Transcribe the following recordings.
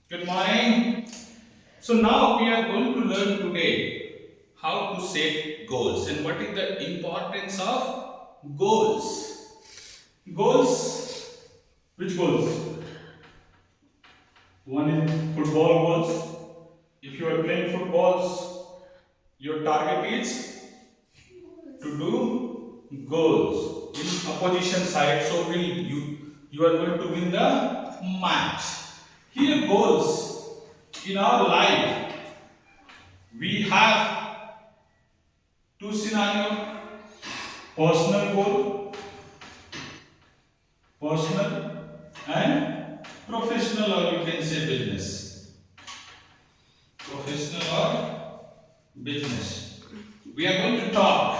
Good morning. So now we are going to learn today how to set goals and what is the importance of goals. Goals. Which goals? One is football goals. If you are playing footballs, your target is to do goals in opposition side. So will you are going to win the match. Here goals in our life we have two scenario: personal goal, personal and professional, or you can say business. Professional or business. We are going to talk.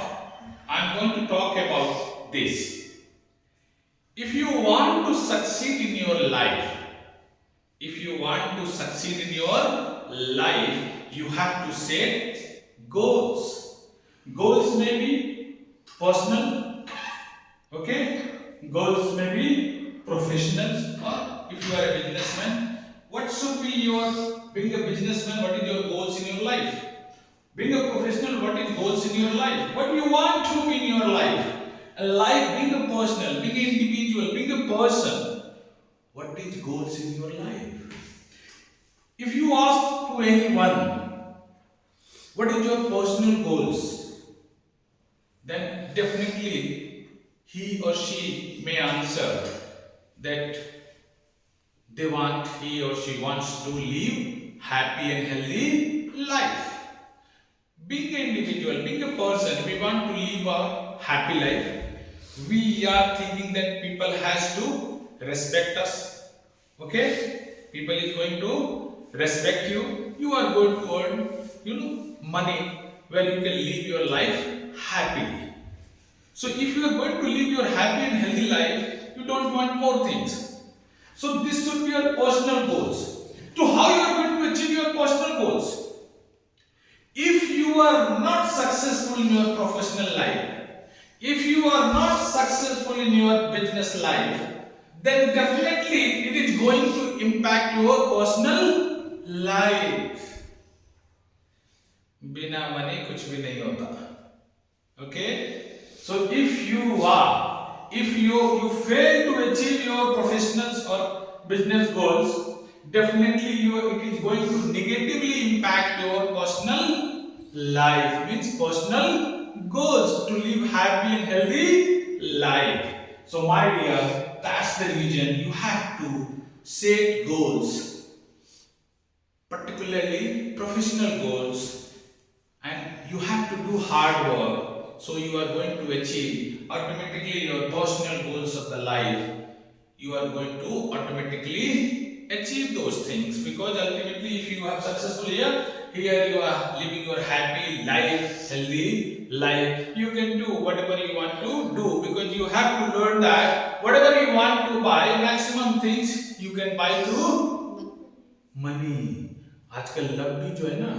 I'm going to talk about this. If you want to succeed in your life, if you want to succeed in your life, you have to set goals. Goals may be personal, okay? Goals may be professional, or if you are a businessman, what should be your, being a businessman, what is your goals in your life? Being a professional, what is goals in your life? What do you want to be in your life? A life, being a personal, being an individual, being a person, what is goals in your life? If you ask to anyone, what is your personal goals? Then definitely he or she may answer that he or she wants to live happy and healthy life. Being an individual, being a person, we want to live a happy life. We are thinking that people has to respect us. Okay? People is going to respect you. You are going to earn, money where you can live your life happily. So if you are going to live your happy and healthy life, you don't want more things. So this should be your personal goals. To how you are going to achieve your personal goals? If you are not successful in your professional life, if you are not successful in your business life, then definitely it is going to impact your personal life. बिना money कुछ भी नहीं होता. Okay? So if you fail to achieve your professional or business goals, definitely it is going to negatively impact your personal life. Means personal goals to live happy and healthy life. So my dear, that's the reason you have to set goals, particularly professional goals, and you have to do hard work, so you are going to achieve automatically your personal goals of the life. You are going to automatically achieve those things, because ultimately if you are successful here you are living your happy life, healthy life. You can do whatever you want to do, because you have to learn that whatever you want to buy, maximum things you can buy through money. आजकल love भी जो है ना,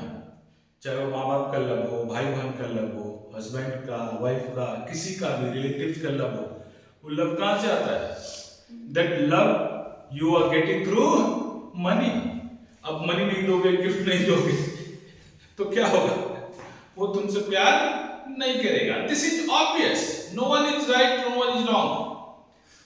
चाहे वो माँ बाप का लव हो, भाई बहन का लव हो, हस्बैंड का, वाइफ का, किसी का भी रिलेटिव का लव हो, वो लव कहाँ से आता है? That love you are getting through money. अब मनी नहीं दोगे, गिफ्ट नहीं दोगे, तो क्या होगा? वो तुमसे प्यार नहीं करेगा. This is obvious. No one is right, no one is wrong.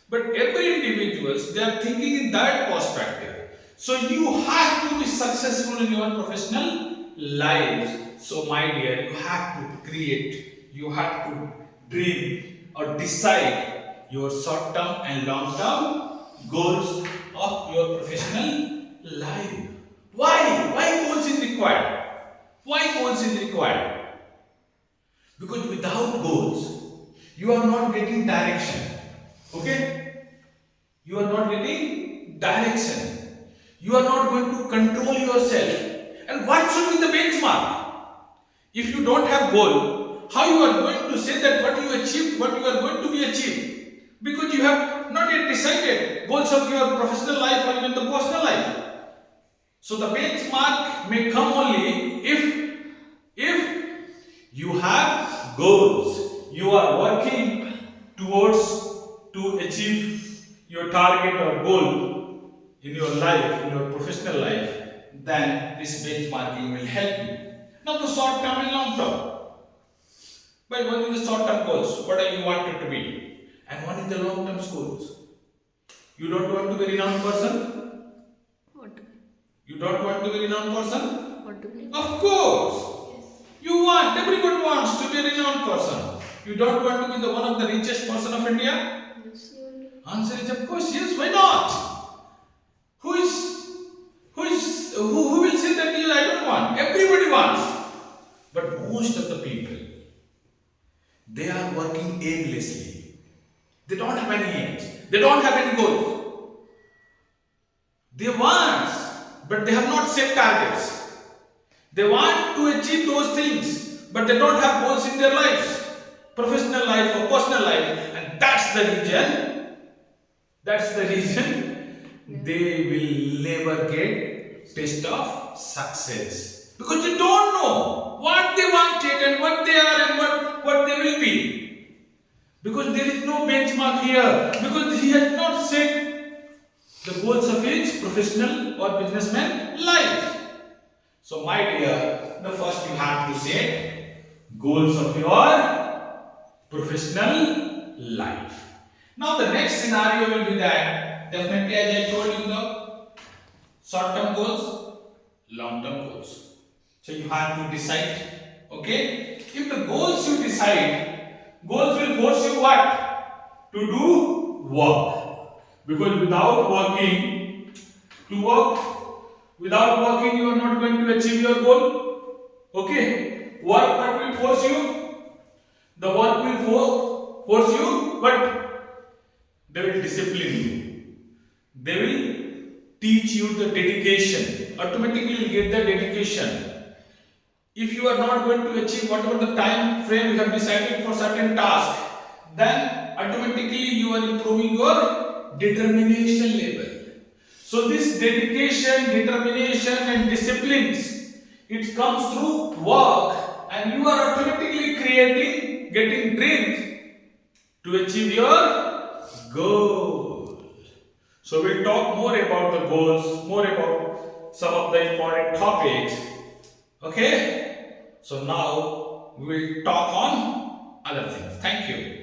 But every individuals, they are thinking in that perspective. So you have to be successful in your professional life. So my dear, you have to create, you have to dream or decide your short term and long term goals of your professional life. Why goals is required? Why goals is required? Because without goals, you are not getting direction. Okay? You are not getting direction. You are not going to control yourself. And what should be the benchmark? If you don't have goal, how you are going to say that what you achieved, what you are going to be achieved? Because you have not yet decided goals of your professional life or even the personal life. So the benchmark may come only if you have goals. You are working towards to achieve your target or goal in your life, in your professional life, then this benchmarking will help you. Now the short term and long term. By what is the short term goals? What are you wanted to be? And what is the long term goals? You don't want to be a renowned person? What to be? You don't want to be a renowned person? What to be? Of course. Yes. You want, everyone wants to be a renowned person. You don't want to be the one of the richest person of India? Yes, you will. Answer is of course yes, why not? Who will say that yes, I don't want? Everybody wants. But most of the people, they are working aimlessly. They don't have any aims. They don't have any goals. They want, but they have not set targets. They want to achieve those things, but they don't have goals in their lives, professional life or personal life, and that's the reason they will never get taste of success, because they don't know what they wanted and what they are and what they will be, because there is no benchmark here, because he has not set the goals of his professional or businessman life. So my dear, the first you have to set goals of your professional life. Now the next scenario will be that, definitely as I told you, the short term goals, long term goals. So you have to decide, okay? If the goals you decide, goals will force you what? To do work. Because without working, without working you are not going to achieve your goal. Okay? Work what will force you? The work will force you, but they will discipline you. They will teach you the dedication. Automatically you will get the dedication. If you are not going to achieve whatever the time frame you have decided for certain task, then automatically you are improving your determination level. So this dedication, determination and disciplines, it comes through work, and you are automatically getting dreams to achieve your goal. So we'll talk more about the goals, more about some of the important topics. Okay? So now we will talk on other things. Thank you.